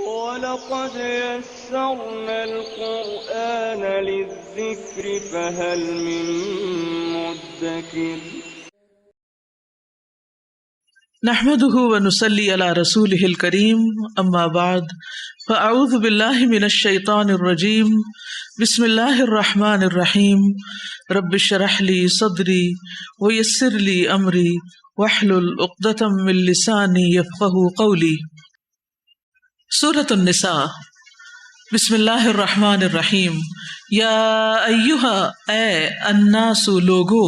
وَلَقَدْ يَسَّرْنَا الْقُرْآنَ لِلذِّكْرِ فَهَلْ مِن مُّدَّكِرٍ نحمده ونصلي على رسوله الكريم اما بعد فاعوذ بالله من الشيطان الرجيم بسم الله الرحمن الرحيم رب اشرح لي صدري ويسر لي امري واحلل عقدة من لساني يفقهوا قولي۔ سورۃ النساء۔ بسم اللہ الرحمن الرحیم۔ یا ایہا، اے الناس لوگو،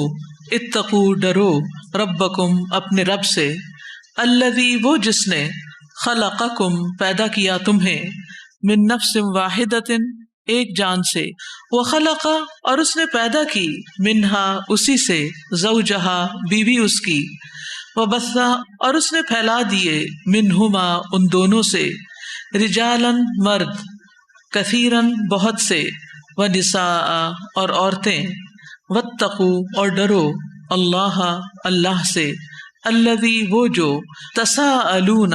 اتقو ڈرو، ربکم اپنے رب سے، الذی وہ جس نے، خلقکم پیدا کیا تمہیں، من نفس واحدۃ ایک جان سے، وخلق اور اس نے پیدا کی، منہا اسی سے، زوجہا بیوی اس کی، وبث اور اس نے پھیلا دیے، منہما ان دونوں سے، رجالاً مرد، کثیراً بہت سے، ونساء اور عورتیں، واتقوا اور ڈرو، اللہ اللہ سے، الذی وہ جو، تساءلون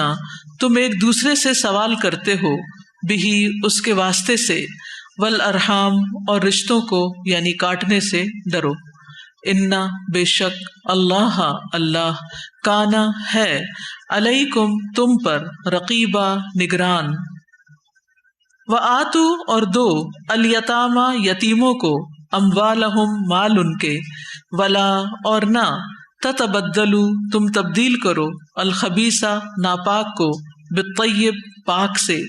تم ایک دوسرے سے سوال کرتے ہو، بہ اس کے واسطے سے، والارحام اور رشتوں کو یعنی کاٹنے سے ڈرو، انا بے شک، اللہ اللہ، کانا ہے، علیکم تم پر، رقیبا نگران، وآتو اور دو، الیتامی یتیموں کو، اموالہم مال ان کے، ولا اور نہ، تتبدلو تم تبدیل کرو، الخبیثہ ناپاک کو، بالطیب پاک سے،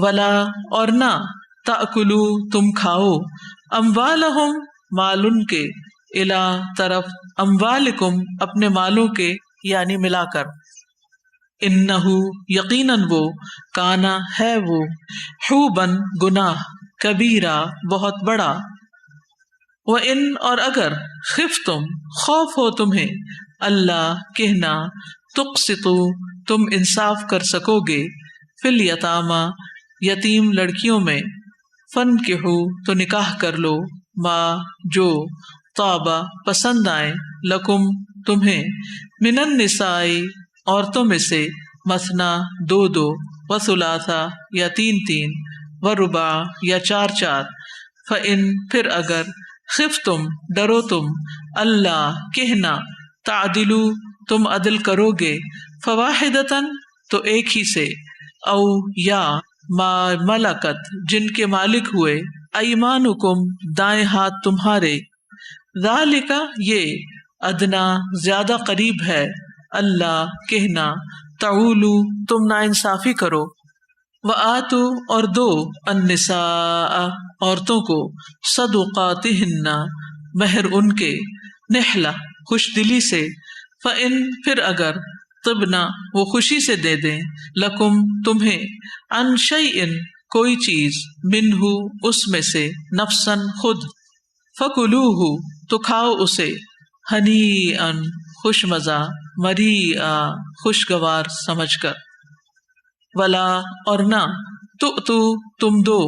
ولا اور نہ، تأکلو تم کھاؤ، اموالہم مال ان کے، الی طرف، اموالکم اپنے مالوں کے یعنی ملا کر، انہو یقیناً وہ، کانا ہے وہ، حوباً گناہ، کبیرہ بہت بڑا، وَإِنْ اور اگر، خفتم خوف ہو تمہیں، اللہ کہنا، تقسطوا تم انصاف کر سکو گے، فی الیتامی یتیم لڑکیوں میں، فانکحوا تو نکاح کر لو، ما جو، طابہ پسند آئے، لکم تمہیں، من النساء عورتوں میں سے، مثنا دو دو، وثلاثا یا تین تین، ورباع یا چار چار، فإن پھر اگر، خفتم ڈرو تم، اللہ کہنا، تعدلو تم عدل کرو گے، فواحدۃ تو ایک ہی سے، او یا ما ملکت جن کے مالک ہوئے، ایمانکم دائیں ہاتھ تمہارے، ذالک یہ، ادنا زیادہ قریب ہے، اللہ کہنا، تعولو تم ناانصافی کرو، وآتو اور دو، النساء عورتوں کو، صدقاتہن مہر ان کے، نحلہ خوش دلی سے، فإن پھر اگر، طبنا وہ خوشی سے دے دیں، لکم تمہیں، عن شیء کوئی چیز، منہ اس میں سے، نفسا خود، فکلوہ تو کھاؤ اسے، ہنیئا خوش مزہ، مریئا خوشگوار سمجھ کر، ولا اور نہ، تؤتو تم دو،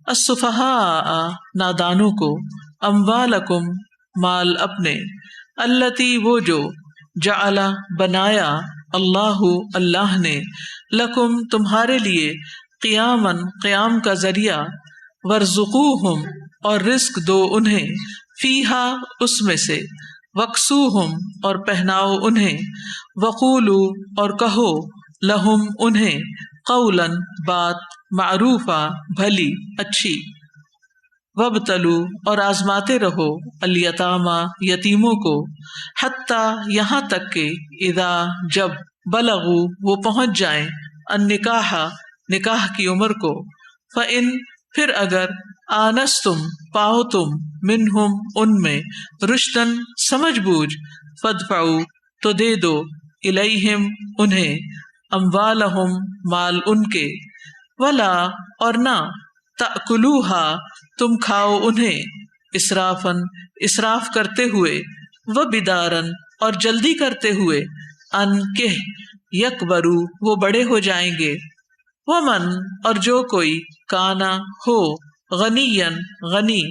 السفہاء نادانوں کو، اموالکم مال اپنے، التی وہ جو، جعل بنایا، اللہ اللہ نے، لکم تمہارے لیے، قیاما قیام کا ذریعہ، وارزقوہم اور رزق دو انہیں، فیہا اس میں سے، وکسوہم اور پہناؤ انہیں، وقولو اور کہو، لہم انہیں، قولا بات، معروفہ بھلی اچھی، وابتلو اور آزماتے رہو، الیتامی یتیموں کو، حتی یہاں تک کہ، اذا جب، بلغو وہ پہنچ جائیں، النکاح نکاح کی عمر کو، فإن پھر اگر، آنستم پاؤ تم، منہم ان میں، رشدن سمجھ بوجھ، فادفعوا تو دے دو، الیہم انہیں، اموالہم مال ان کے، ولا اور نہ، تأکلوہا تم کھاؤ انہیں، اسرافاً اسراف کرتے ہوئے، وبداراً اور جلدی کرتے ہوئے، ان کہ، یکبرو وہ بڑے ہو جائیں گے، ومن اور جو کوئی، کانا ہو، غنیًا غنی،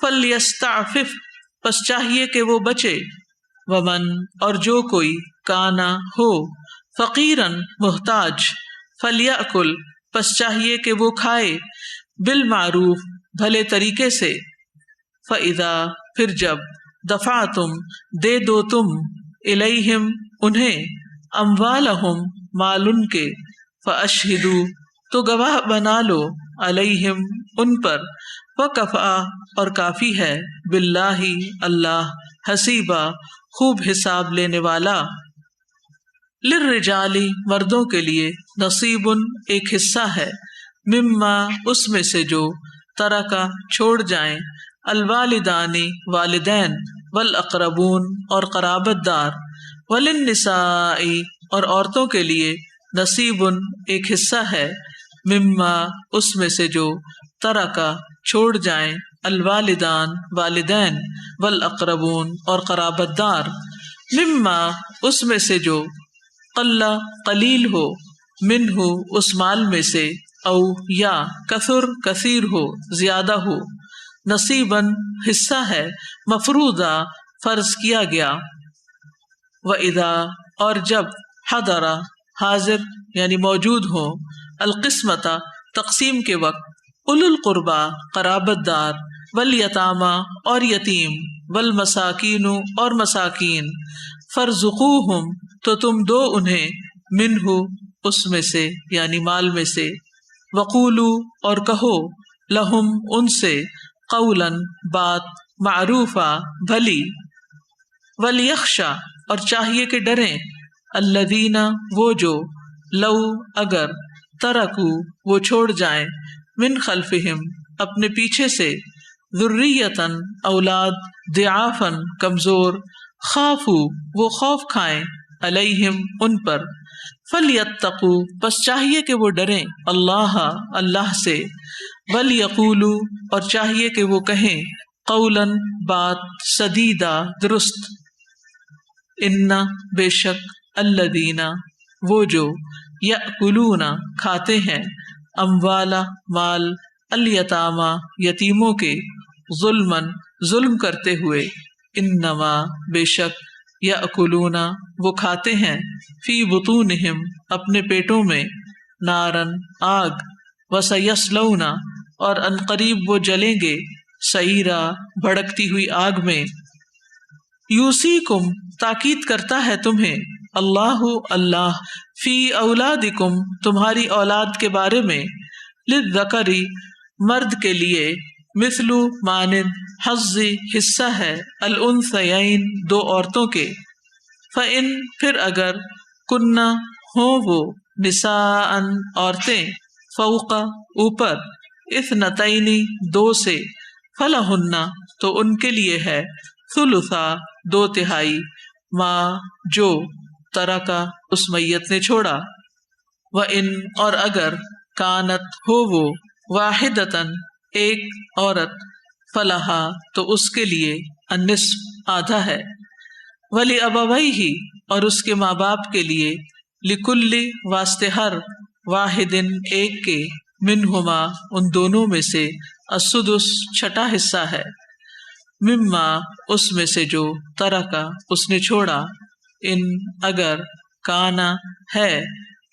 فلیستعفف پس چاہیے کہ وہ بچے، ومن اور جو کوئی، کانا ہو، فقیراً محتاج، فلیأکل پس چاہیے کہ وہ کھائے بالمعروف بھلے طریقے سے، فَإِذَا پھر جب دفعتم دے دو تم الیہم انہیں اموالہم مال ان کے، فاشہدوا تو گواہ بنا لو علیہم ان پر، وکفا اور کافی ہے باللہ اللہ حسیبا خوب حساب لینے والا۔ للرجال مردوں کے لیے نصیب ایک حصہ ہے، مما اس میں سے جو ترکا چھوڑ جائیں، الوالدان والدین، والاقربون اور قرابت دار، وللنساء اور عورتوں کے لیے نصیب ایک حصہ ہے، مما اس میں سے جو ترکا چھوڑ جائیں، الوالدان والدین، والاقربون اور قرابت دار، مما اس میں سے جو قل قلیل ہو، منہ اس مال میں سے، او یا کثر کثیر ہو زیادہ ہو، نصیباً حصہ ہے، مفروضہ فرض کیا گیا۔ وَإِذَا اور جب حضر حاضر یعنی موجود ہو، القسمۃ تقسیم کے وقت، اولو القربى قرابت دار، والیتامى اور یتیم، والمساکین اور مساکین، فارزقوہم تو تم دو انہیں، منہ اس میں سے یعنی مال میں سے، وقولو اور کہو، لہم ان سے، قولا بات، معروفا بھلی، ولیخشا اور چاہیے کہ ڈریں، الذین وہ جو، لو اگر، ترکو وہ چھوڑ جائیں، من خلفہم اپنے پیچھے سے، ذریۃً اولاد، ضعافاً کمزور، خافو وہ خوف کھائیں، علیہم ان پر، فلیتقوا بس چاہیے کہ وہ ڈریں، اللہ اللہ سے، ولیقولوا اور چاہیے کہ وہ کہیں، قولا بات، سدیدا درست، ان بے شک، الذین وہ جو، یأکلون کھاتے ہیں، اموال مال، الیتامی یتیموں کے، ظلماً ظلم کرتے ہوئے، انما بے شک، یأکلون وہ کھاتے ہیں، فی بطونہم اپنے پیٹوں میں، نارن آگ، وسیصلون اور عنقریب وہ جلیں گے، سعیرا بھڑکتی ہوئی آگ میں۔ یوصیکم تاکید کرتا ہے تمہیں، اللہ اللہ، فی اولادکم تمہاری اولاد کے بارے میں، للذکر مرد کے لیے، مثل مانند، حظ حصہ ہے، الانثیین دو عورتوں کے، فإن پھر اگر، کننا ہوں وہ، نساء عورتیں، فوق اوپر، اثنتین دو سے، فلہن تو ان کے لیے ہے، ثلثا دو تہائی، ما جو، ترکا اس میت نے چھوڑا، وَإِن اور اگر، کانت ہو وہ، واحدتاً ایک عورت، فلہا تو اس کے لیے، النصف آدھا ہے، وَلِأَبَوَيْهِ اور اس کے ماں باپ کے لیے، لِكُلِّ واسطے ہر، واحدٍ ایک کے، منہما ان دونوں میں سے، السدس چھٹا حصہ ہے، مما اس میں سے جو، ترکا اس نے چھوڑا، ان اگر، کانا ہے،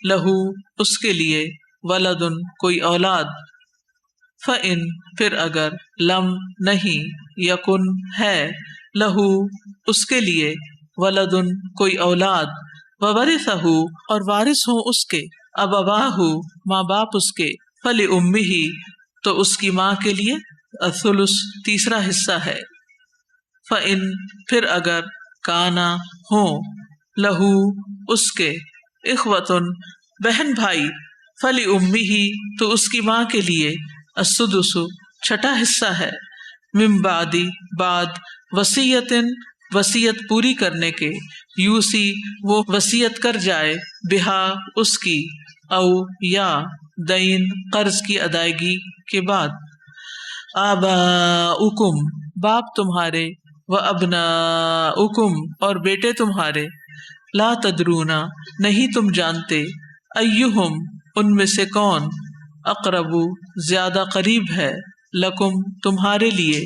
لہو اس کے لیے، ولدن کوئی اولاد، فإن پھر اگر، لم نہیں، یکن ہے، لہو اس کے لیے، ولدن کوئی اولاد، وورثہ اور وارث ہوں اس کے، ابواہ ماں باپ اس کے، فلأمہ تو اس کی ماں کے لیے، الثلث تیسرا حصہ ہے، فإن پھر اگر، کانا ہوں، لہو اس کے، اخوۃ بہن بھائی، فلأمہ تو اس کی ماں کے لیے، السدس چھٹا حصہ ہے، من بعد بعد، وصیۃ وصیت پوری کرنے کے، یوسی وہ وصیت کر جائے، بہا اس کی، او یا دین قرض کی ادائیگی کے بعد، آباؤکم باپ تمہارے، وابناؤکم اور بیٹے تمہارے، لا تدرون نہیں تم جانتے، ایہم ان میں سے کون، اقرب زیادہ قریب ہے، لکم تمہارے لیے،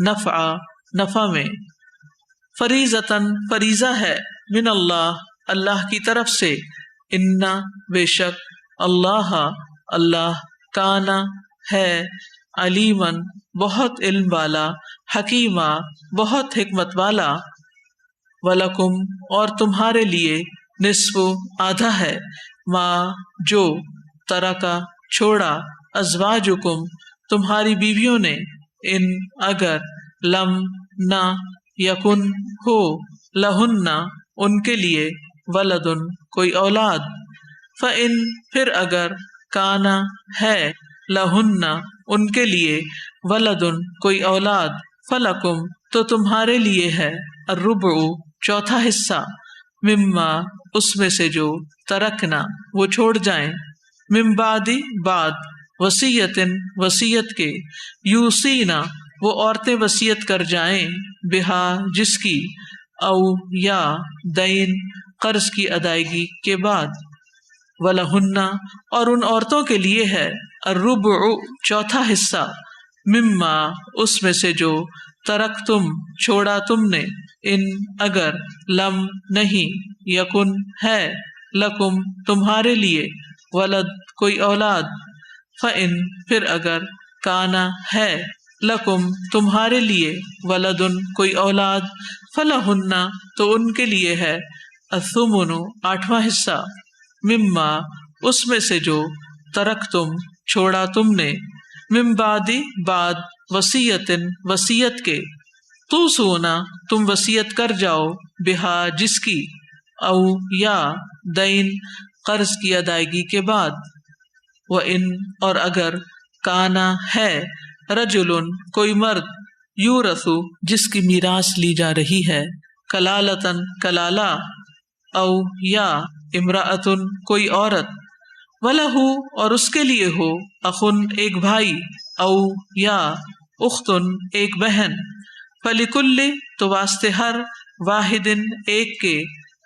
نفعا نفع میں، فریضۃً فریضہ ہے، من اللہ اللہ کی طرف سے، انا بے شک، اللہ اللہ کانا ہے علیمن بہت علم والا حکیمہ بہت حکمت والا ولکم اور تمہارے لیے نصف آدھا ہے ما جو ترکا چھوڑا ازواجکم تمہاری بیویوں نے ان اگر لم نہ یکن ہو لہن ان کے لیے ولدن کوئی اولاد فإن پھر اگر کانا ہے لہن ان کے لیے ولدن کوئی اولاد فلکم تو تمہارے لیے ہے الربع چوتھا حصہ مما اس میں سے جو ترکنا وہ چھوڑ جائیں من بعد بعد وصیتن وصیت کے یوسینا وہ عورتیں وصیت کر جائیں بہا جس کی او یا دین قرض کی ادائیگی کے بعد ولہن اور ان عورتوں کے لیے ہے الربع چوتھا حصہ مما اس میں سے جو ترک تم چھوڑا تم نے ان اگر لم نہیں یکن ہے لکم تمہارے لیے ولد کوئی اولاد فإن پھر اگر کانا ہے لکم تمہارے لیے ولدن کوئی اولاد فلہن تو ان کے لیے ہے الثمن آٹھواں حصہ مما اس میں سے جو ترک تم چھوڑا تم نے من بعد بعد وصیتن وصیت کے تو سونا تم وصیت کر جاؤ بہا جس کی او یا دین قرض کی ادائیگی کے بعد وَإِن اور اگر کانا ہے رجلن کوئی مرد یورثو جس کی میراث لی جا رہی ہے کلالتن کلالہ او یا امرأتن کوئی عورت ولہو اور اس کے لیے ہو اخن ایک بھائی او یا اختن ایک بہن فلکل تو واسطے ہر واحدن ایک کے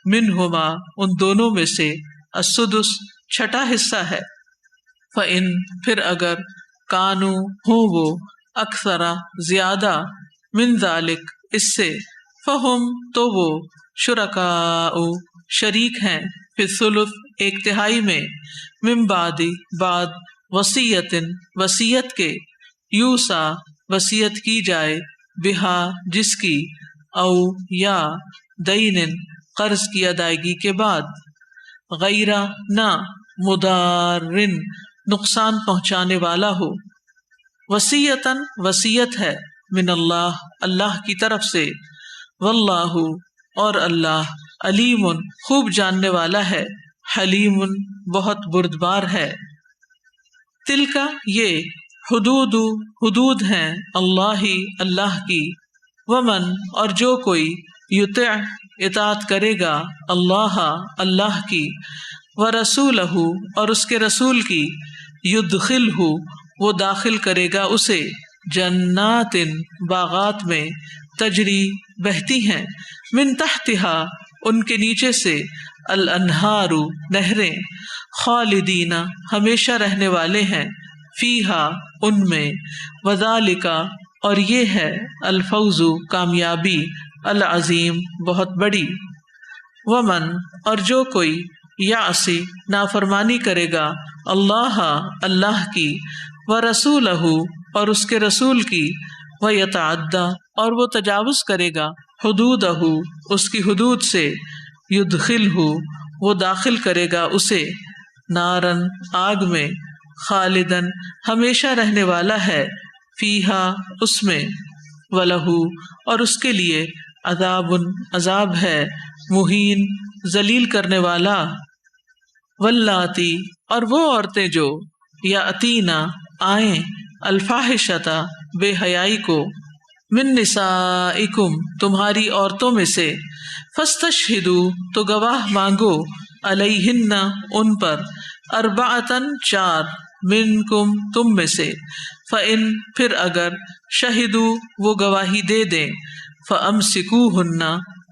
منہما ان دونوں میں سے السدس چھٹا حصہ ہے فإن پھر اگر کانو ہوں وہ اکثرا زیادہ من ذالک اس سے فہم تو وہ شرکاء شریک ہیں فی الثلث ایک تہائی میں من بعد بعد وصیتن وصیت کے یوسا وصیت کی جائے بہا جس کی او یا دینن قرض کی ادائیگی کے بعد غیرہ نہ مضارن نقصان پہنچانے والا ہو وصیتن وصیت ہے من اللہ اللہ کی طرف سے واللہ اور اللہ علیم خوب جاننے والا ہے حلیم بہت بردبار ہے تلکا یہ حدود حدود ہیں اللہ اللہ کی ومن اور جو کوئی یطع اطاعت کرے گا اللہ اللہ کی ورسولہ اور اس کے رسول کی یدخلہ وہ داخل کرے گا اسے جنات باغات میں تجری بہتی ہیں من تحتہا ان کے نیچے سے الانہار نہریں خالدین ہمیشہ رہنے والے ہیں فیہا ان میں وذالک اور یہ ہے الفوز کامیابی العظیم بہت بڑی ومن اور جو کوئی یعصی نافرمانی کرے گا اللہ اللہ کی ورسولہ اور اس کے رسول کی ویتعدی اور وہ تجاوز کرے گا حدودہ اس کی حدود سے یدخلہ وہ داخل کرے گا اسے نارن آگ میں خالدن ہمیشہ رہنے والا ہے فیہا اس میں ولہ اور اس کے لیے عذاب عذاب ہے مہین ذلیل کرنے والا واللاتی اور وہ عورتیں جو یاتینا آئیں الفاحشۃ بے حیائی کو من نسائکم تمہاری عورتوں میں سے فاستشہدوا تو گواہ مانگو علیہن ان پر اربعۃ چار منکم تم میں سے فإن پھر اگر شہدوا وہ گواہی دے دیں فامسکوہن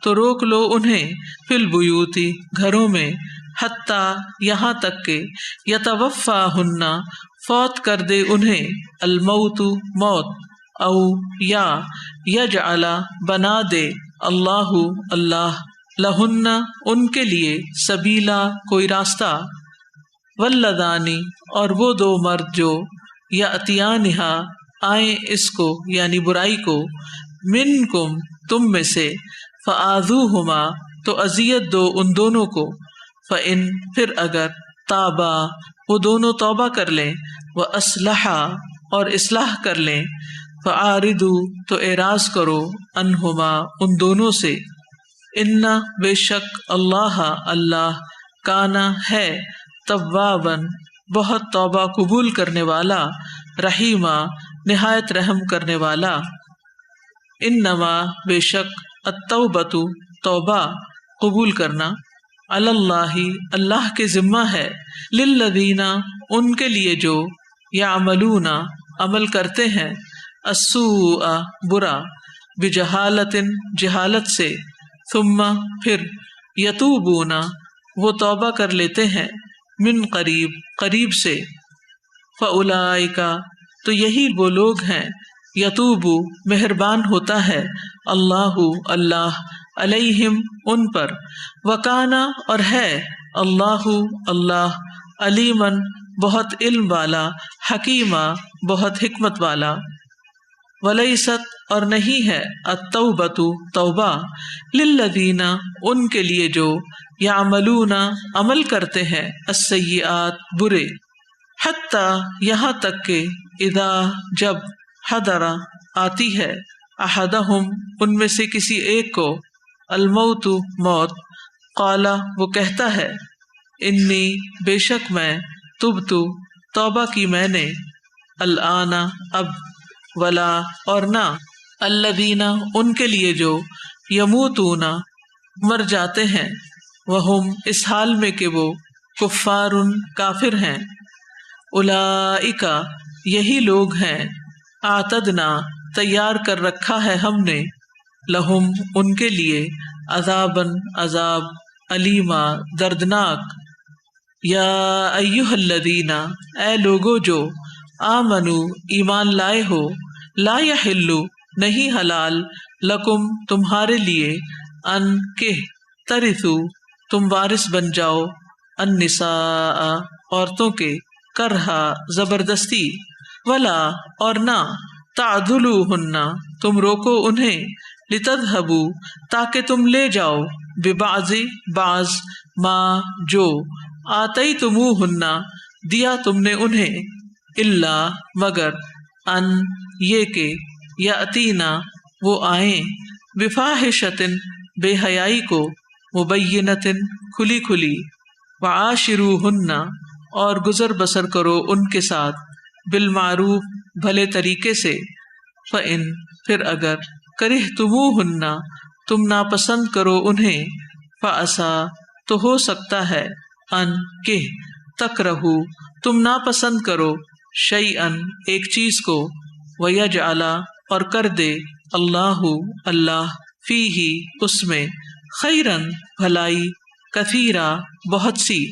تو روک لو انہیں فی البیوت گھروں میں حتیٰ یہاں تک کہ یتوفاہن فوت کر دے انہیں الموت موت او یا یجعل بنا دے اللہ اللہ لہن ان کے لیے سبیلا کوئی راستہ واللذانی اور وہ دو مرد جو یاتیانہا آئیں اس کو یعنی برائی کو منکم تم میں سے فآذوہما تو اذیت دو ان دونوں کو فإن پھر اگر تابا وہ دونوں توبہ کر لیں وأصلحا اور اصلاح کر لیں فأعرضوا تو اعراض کرو عنہما ان دونوں سے ان بے شک اللہ اللہ کانا ہے تواباً بہت توبہ قبول کرنے والا رحیمہ نہایت رحم کرنے والا انما بے شک التوبۃ توبہ قبول کرنا علی اللہ اللہ کے ذمہ ہے للذین ان کے لیے جو یعملون عمل کرتے ہیں السوء برا بجہالت جہالت سے ثم پھر یتوبون وہ توبہ کر لیتے ہیں من قریب قریب سے فاولئک تو یہی وہ لوگ ہیں یتوب مہربان ہوتا ہے اللہ اللہ علیہم ان پر وکانا اور ہے اللہ اللہ علیمن بہت علم والا حکیمہ بہت حکمت والا ولیست اور نہیں ہے التوبۃ توبہ للذین ان کے لیے جو یعملون عمل کرتے ہیں السیئات برے حتی یہاں تک کہ اذا جب حضر آتی ہے احدہم ان میں سے کسی ایک کو الموت موت قالا وہ کہتا ہے انی بے شک میں تبت توبہ کی میں نے الآن اب ولا اور نہ الذین ان کے لیے جو یموتون مر جاتے ہیں وہم اس حال میں کہ وہ کفار کافر ہیں اولئک یہی لوگ ہیں اعتدنا تیار کر رکھا ہے ہم نے لہم ان کے لیے عذاباً عذاب علیما دردناک یا ایہا الذین اے لوگو جو آمنو ایمان لائے ہو لا یحل نہیں حلال لکم تمہارے لیے ان کہ ترثو تم وارث بن جاؤ النساء عورتوں کے کرہا زبردستی ولا اور نہ تعدلوہن تم روکو انہیں لتذہبوا تاکہ تم لے جاؤ ببعض بعض ما جو آتیتموہن دیا تم نے انہیں الا مگر ان یہ کہ یاتینا وہ آئیں بفاحشۃ بے حیائی کو مبینۃ کھلی کھلی وعاشروہن اور گزر بسر کرو ان کے ساتھ بالمعروف بھلے طریقے سے فإن پھر اگر کرہتموہن تم ناپسند کرو انہیں فعسیٰ تو ہو سکتا ہے ان کہ تکرہو تم ناپسند کرو شیئن ایک چیز کو ویجعل اور کر دے اللہ اللہ فیہ اس میں خیرن بھلائی کثیرا بہت سی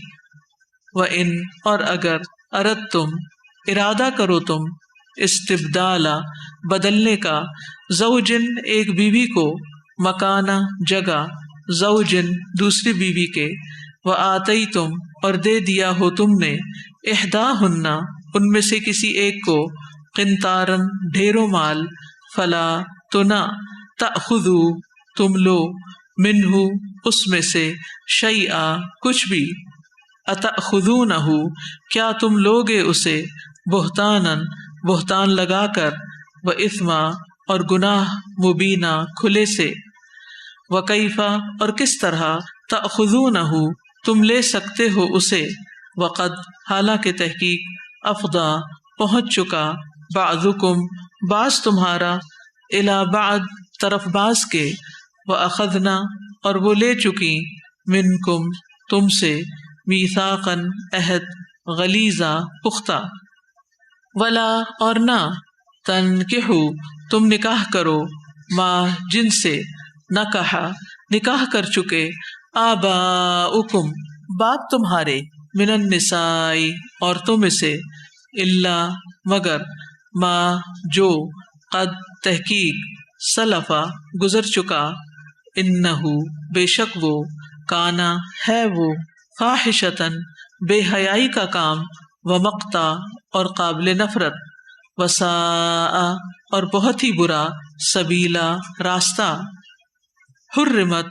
وإن اور اگر اردتم ارادہ کرو تم استبدالا بدلنے کا زوجن ایک بیوی کو مکانہ جگہ زوجن دوسری بیوی کے وآتیتم اور دے دیا ہو تم نے احداہن ان میں سے کسی ایک کو قنطارن ڈھیروں مال فلا تو نہ تأخذو تم لو منہ اس میں سے شیئا کچھ بھی اتأخذونہ کیا تم لوگے اسے بہتانن بہتان لگا کر و اثما اور گناہ مبینہ کھلے سے وکیفا اور کس طرح تأخذونہ تم لے سکتے ہو اسے وقد حالانکہ تحقیق افضا پہنچ چکا بعضکم بعض تمہارا الی بعض طرف بعض کے واخذنا اور وہ لے چکی منکم تم سے میثاقا عہد غلیظا پختہ ولا اور نہ تنکحو تم نکاح کرو ما جن سے نکاح نکاح کر چکے آباؤکم باپ تمہارے من النساء عورتوں میں سے الا مگر ما جو قد تحقیق سلفا گزر چکا انہو بے شک وہ کانا ہے وہ فاحشتن بے حیائی کا کام، ومقتا اور قابل نفرت، وساء اور بہت ہی برا، سبیلا راستہ، حرمت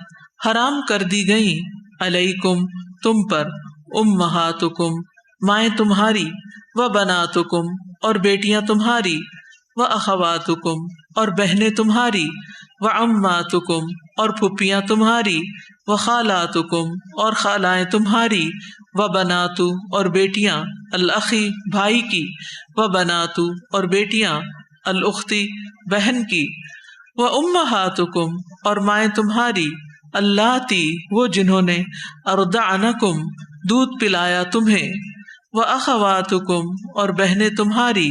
حرام کر دی گئیں، علیکم تم پر، امہاتکم مائیں تمہاری، وبناتکم اور بیٹیاں تمہاری، واخواتکم اور بہنیں تمہاری، وعماتکم اور پھپھیاں تمہاری، وخالاتکم اور خالائیں تمہاری، وبنات اور بیٹیاں الاخی بھائی کی، وبنات اور بیٹیاں الاختی بہن کی، وامہاتکم اور مائیں تمہاری، اللاتی وہ جنہوں نے، ارضعنکم دودھ پلایا تمہیں، واخواتکم اور بہنیں تمہاری،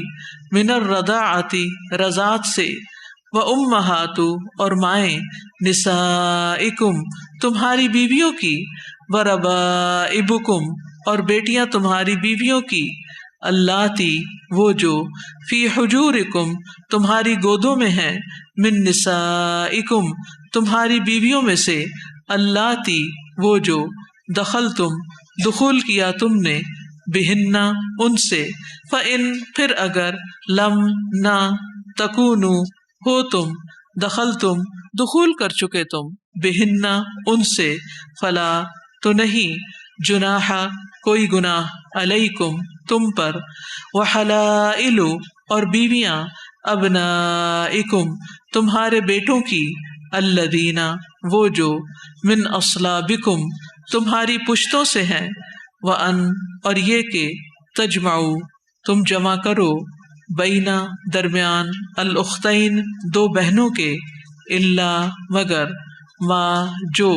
من الرضاعۃ رضاعت سے، وامہات اور مائیں، نسائکم تمہاری بیویوں کی، وربائبکم اور بیٹیاں تمہاری بیویوں کی، اللاتی وہ جو، فی حجورکم تمہاری گودوں میں ہیں، من نسائکم تمہاری بیویوں میں سے، اللاتی وہ جو، دخلتم دخول کیا تم نے، بہن ان سے، فإن پھر اگر، لم نہ، تکونو ہو تم، دخلتم دخول کر چکے تم، بہن ان سے، فلا تو نہیں، جناح کوئی گناہ، علیکم تم پر، وحلائل اور بیویاں، ابنائکم تمہارے بیٹوں کی، الذین وہ جو، من اصلابکم تمہاری پشتوں سے ہیں، وان اور یہ کہ، تجمعوا تم جمع کرو، بینا درمیان، الاختین دو بہنوں کے، الا مگر، ما جو،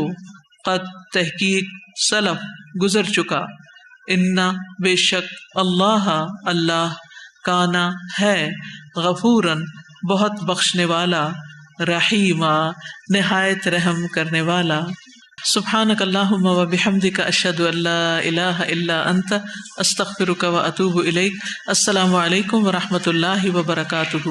قد تحقیق، سلف گزر چکا، انا بے شک، اللہ اللہ، کانا ہے، غفوراً بہت بخشنے والا، رحیما نہایت رحم کرنے والا۔ سبحانک اللہم و بحمدک، اشہد ان لا الہ الا انت، استغفرک و اتوب الیک۔ السلام علیکم و رحمۃ اللہ وبرکاتہ۔